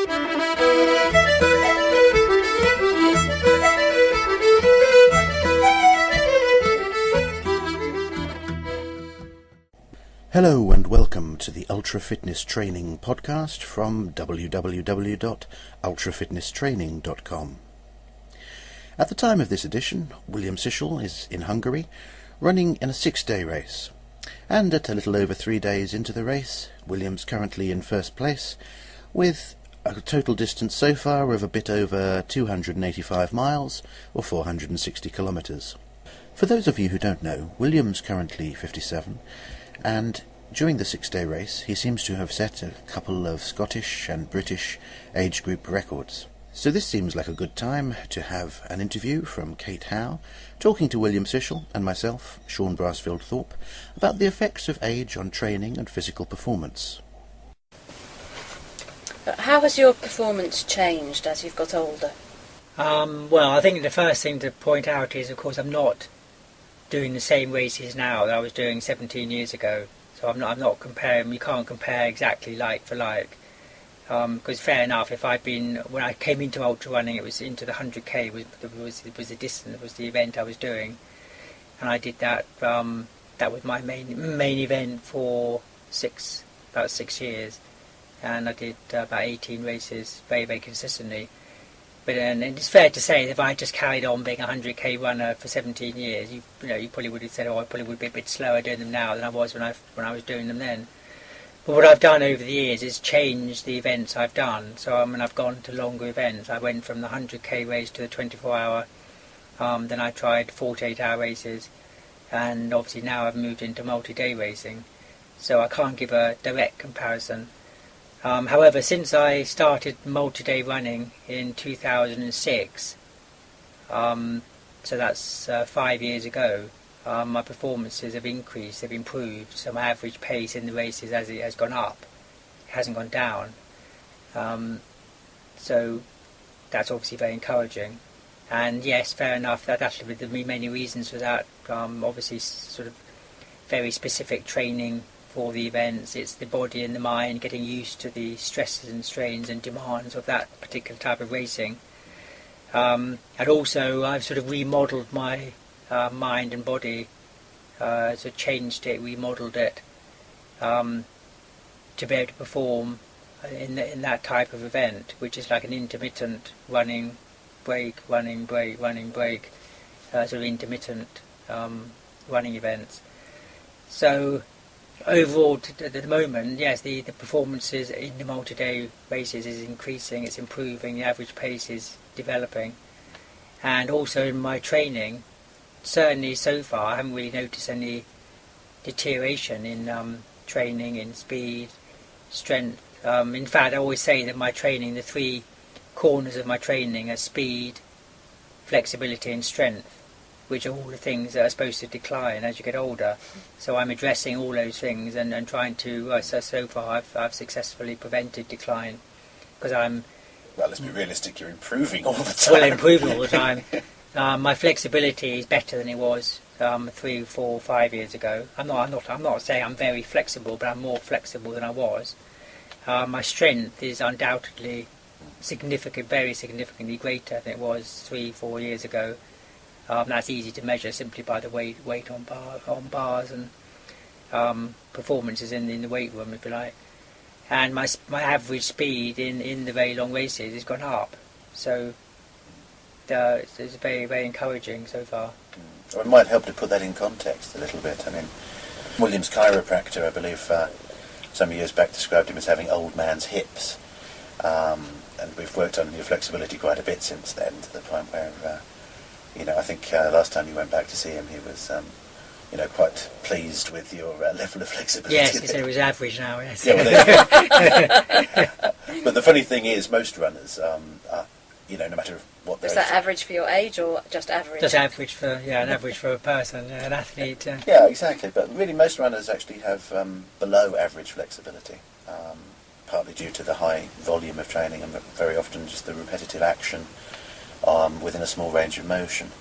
Hello and welcome to the Ultra Fitness Training podcast from www.ultrafitnesstraining.com. At the time of this edition, William Sichel is in Hungary, running in a 6-day race. And at a little over 3 days into the race, William's currently in first place, with a total distance so far of a bit over 285 miles, or 460 kilometres. For those of you who don't know, William's currently 57, and during the 6-day race he seems to have set a couple of Scottish and British age group records. So this seems like a good time to have an interview from Kate Howe, talking to William Sichel and myself, Shaun Brassfield-Thorpe, about the effects of age on training and physical performance. How has your performance changed as you've got older? Well, I think the first thing to point out is, of course, I'm not doing the same races now that I was doing 17 years ago. So I'm not comparing. You can't compare exactly like for like. Because fair enough, when I came into ultra running, it was into the 100k was the distance, was the event I was doing, and I did that. That was my main event for about 6 years, and I did about 18 races very, very consistently. But and it's fair to say that if I just carried on being a 100k runner for 17 years, you probably would have said, oh, I probably would be a bit slower doing them now than I was when I was doing them then. But what I've done over the years is change the events I've done. So I've gone to longer events. I went from the 100k race to the 24-hour. Then I tried 48-hour races, and obviously now I've moved into multi-day racing. So I can't give a direct comparison. However, since I started multi-day running in 2006, so that's 5 years ago, my performances have increased, they've improved, so my average pace in the races has gone up, it hasn't gone down. So that's obviously very encouraging. And yes, fair enough, that's the many reasons for that. Obviously sort of very specific training for the events. It's the body and the mind getting used to the stresses and strains and demands of that particular type of racing. And also I've sort of remodelled my mind and body, so changed it, remodelled it, to be able to perform in that type of event, which is like an intermittent running, break, running, break, running, break, sort of intermittent running events. So overall, at the moment, yes, the performances in the multi-day races is increasing, it's improving, the average pace is developing. And also in my training, certainly so far, I haven't really noticed any deterioration in training, in speed, strength. In fact, I always say that my training, the 3 corners of my training are speed, flexibility and strength, which are all the things that are supposed to decline as you get older. So I'm addressing all those things and trying to, so far I've successfully prevented decline, because I'm... Well, let's be realistic, you're improving all the time. Well, improving all the time. My flexibility is better than it was 3, 4, 5 years ago. I'm not saying I'm very flexible, but I'm more flexible than I was. My strength is undoubtedly very significantly greater than it was 3, 4 years ago. That's easy to measure simply by the weight on bars and performances in the weight room, if you like. And my average speed in the very long races has gone up. So it's very, very encouraging so far. Well, it might help to put that in context a little bit. I mean, William's chiropractor, I believe, some years back described him as having old man's hips. And we've worked on your flexibility quite a bit since then, to the point where... I think last time you went back to see him, he was, quite pleased with your level of flexibility. Yes, he said it was average now, yes. Yeah, but the funny thing is, most runners, no matter what their Is that average for your age or just average? Just average for, an average for a person, an athlete. Yeah, exactly. But really, most runners actually have below average flexibility, partly due to the high volume of training and very often just the repetitive action within a small range of motion.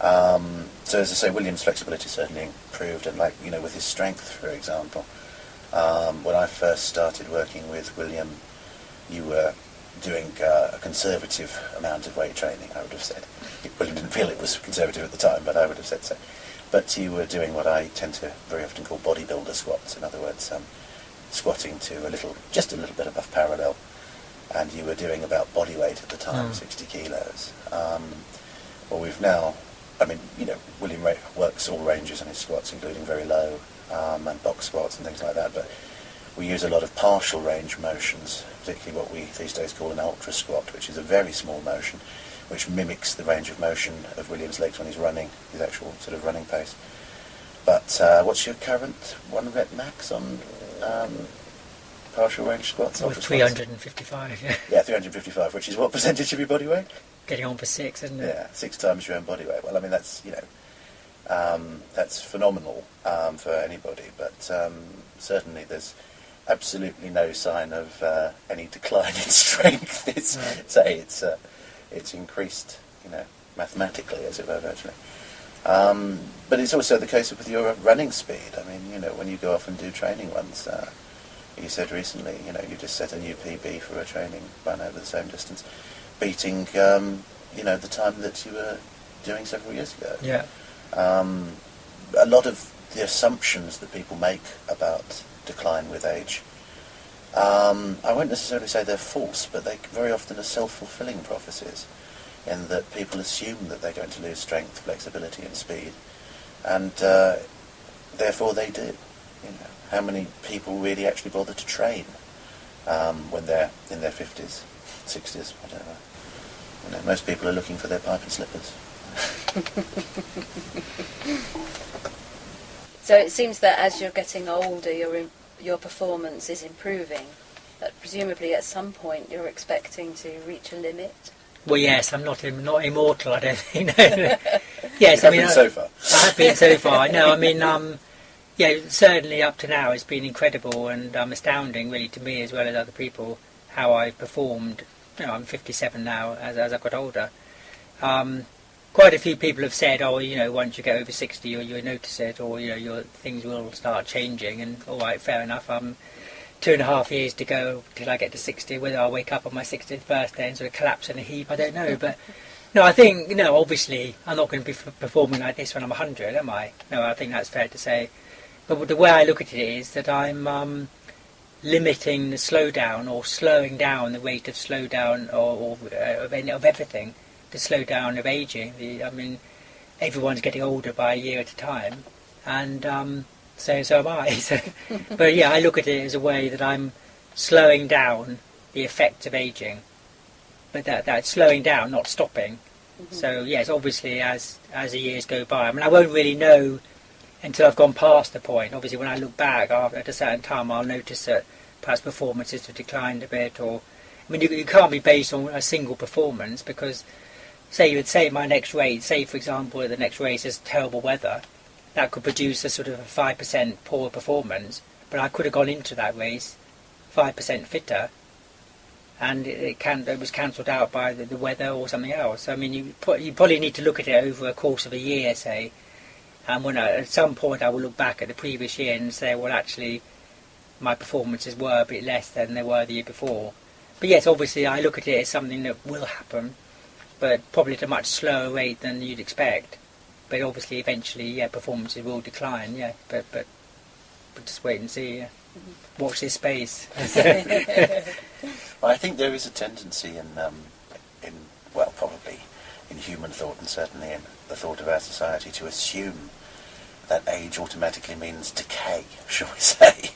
So as I say, William's flexibility certainly improved, and with his strength, for example. When I first started working with William, you were doing a conservative amount of weight training, I would have said. William didn't feel it was conservative at the time, but I would have said so. But you were doing what I tend to very often call bodybuilder squats. In other words, squatting to just a little bit above parallel, and you were doing about body weight at the time, 60 kilos. Well, we've now, William works all ranges on his squats, including very low and box squats and things like that, but we use a lot of partial range motions, particularly what we these days call an ultra squat, which is a very small motion, which mimics the range of motion of William's legs when he's running, his actual sort of running pace. But what's your current 1 rep max on partial range squats? With 355, yeah. Yeah, 355, which is what percentage of your body weight? Getting on for 6, isn't it? Yeah, 6 times your own body weight. Well, that's, that's phenomenal for anybody, but certainly there's absolutely no sign of any decline in strength. It's increased, mathematically, as it were, virtually. But it's also the case with your running speed. When you go off and do training runs, you said recently, you just set a new PB for a training run over the same distance, beating, the time that you were doing several years ago. Yeah. A lot of the assumptions that people make about decline with age, I won't necessarily say they're false, but they very often are self-fulfilling prophecies, in that people assume that they're going to lose strength, flexibility and speed, and therefore they do. How many people really actually bother to train when they're in their 50s, 60s, whatever? Most people are looking for their pipe and slippers. So it seems that as you're getting older, your performance is improving, but presumably at some point you're expecting to reach a limit. Well, yes, I'm not immortal, I don't think. No. Yes, So far. I have been so far. No, certainly up to now it's been incredible and astounding, really, to me as well as other people, how I've performed. I'm 57 now, as I've got older. Quite a few people have said, once you get over 60, you'll notice it, or, your things will start changing, and all right, fair enough. 2.5 years to go till I get to 60, whether I'll wake up on my 60th birthday and sort of collapse in a heap, I don't know. But, no, I think, obviously, I'm not going to be performing like this when I'm 100, am I? No, I think that's fair to say. But the way I look at it is that I'm limiting the slowdown, or slowing down the rate of slowdown of everything, the slowdown of ageing. Everyone's getting older by a year at a time, and so am I. But yeah, I look at it as a way that I'm slowing down the effects of ageing, but that's slowing down, not stopping. Mm-hmm. So yes, obviously as the years go by, I won't really know until I've gone past the point. Obviously, when I look back at a certain time, I'll notice that perhaps performances have declined a bit, or you can't be based on a single performance, because say my next race, say for example the next race is terrible weather, that could produce a sort of a 5% poor performance, but I could have gone into that race 5% fitter, and it was cancelled out by the weather or something else. You probably need to look at it over a course of a year, say, and when at some point I will look back at the previous year and say, well, actually my performances were a bit less than they were the year before. But yes, obviously I look at it as something that will happen, but probably at a much slower rate than you'd expect. But obviously, eventually, performances will decline. Yeah, but just wait and see. Yeah. Mm-hmm. Watch this space. Well, I think there is a tendency probably in human thought, and certainly in the thought of our society, to assume that age automatically means decay, shall we say.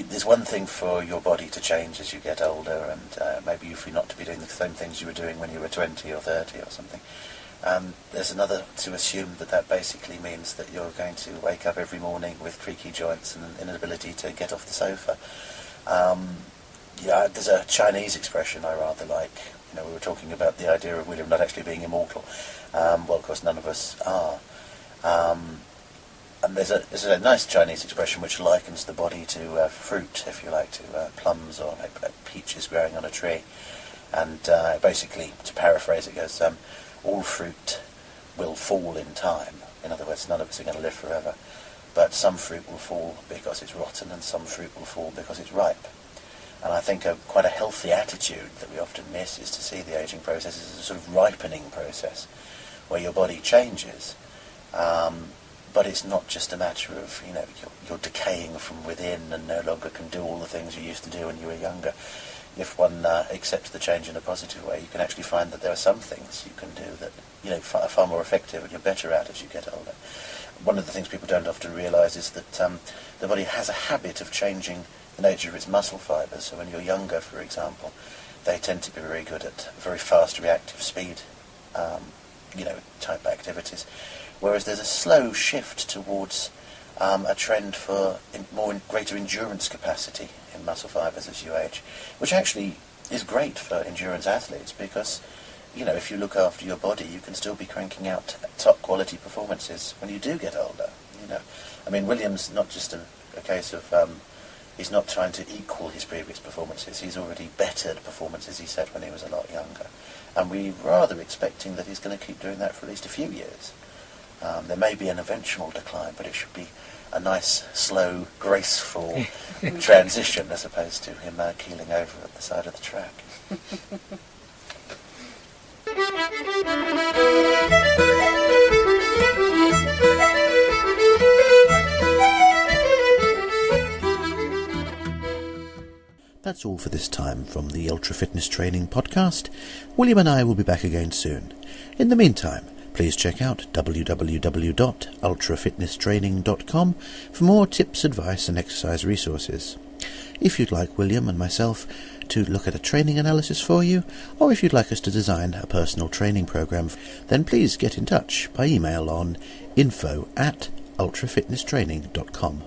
There's one thing for your body to change as you get older, and maybe if you're not to be doing the same things you were doing when you were 20 or 30 or something. There's another to assume that basically means that you're going to wake up every morning with creaky joints and an inability to get off the sofa. There's a Chinese expression I rather like. We were talking about the idea of William not actually being immortal. Well, of course, none of us are. And there's a nice Chinese expression which likens the body to fruit, if you like, to plums or peaches growing on a tree. And basically, to paraphrase, it goes, all fruit will fall in time. In other words, none of us are going to live forever. But some fruit will fall because it's rotten, and some fruit will fall because it's ripe. And I think quite a healthy attitude that we often miss is to see the ageing process as a sort of ripening process where your body changes. But it's not just a matter of, you're decaying from within and no longer can do all the things you used to do when you were younger. If one accepts the change in a positive way, you can actually find that there are some things you can do that, are far more effective and you're better at as you get older. One of the things people don't often realise is that the body has a habit of changing the nature of its muscle fibres. So when you're younger, for example, they tend to be very good at very fast reactive speed, type activities. Whereas there's a slow shift towards a trend for greater endurance capacity in muscle fibres as you age, which actually is great for endurance athletes because, if you look after your body, you can still be cranking out top quality performances when you do get older. William's not just a case of he's not trying to equal his previous performances. He's already bettered performances he set when he was a lot younger, and we're rather expecting that he's going to keep doing that for at least a few years. There may be an eventual decline, but it should be a nice, slow, graceful transition as opposed to him keeling over at the side of the track. That's all for this time from the Ultra Fitness Training Podcast. William and I will be back again soon. In the meantime, please check out www.ultrafitnesstraining.com for more tips, advice and exercise resources. If you'd like William and myself to look at a training analysis for you, or if you'd like us to design a personal training program, then please get in touch by email on info@ultrafitnesstraining.com.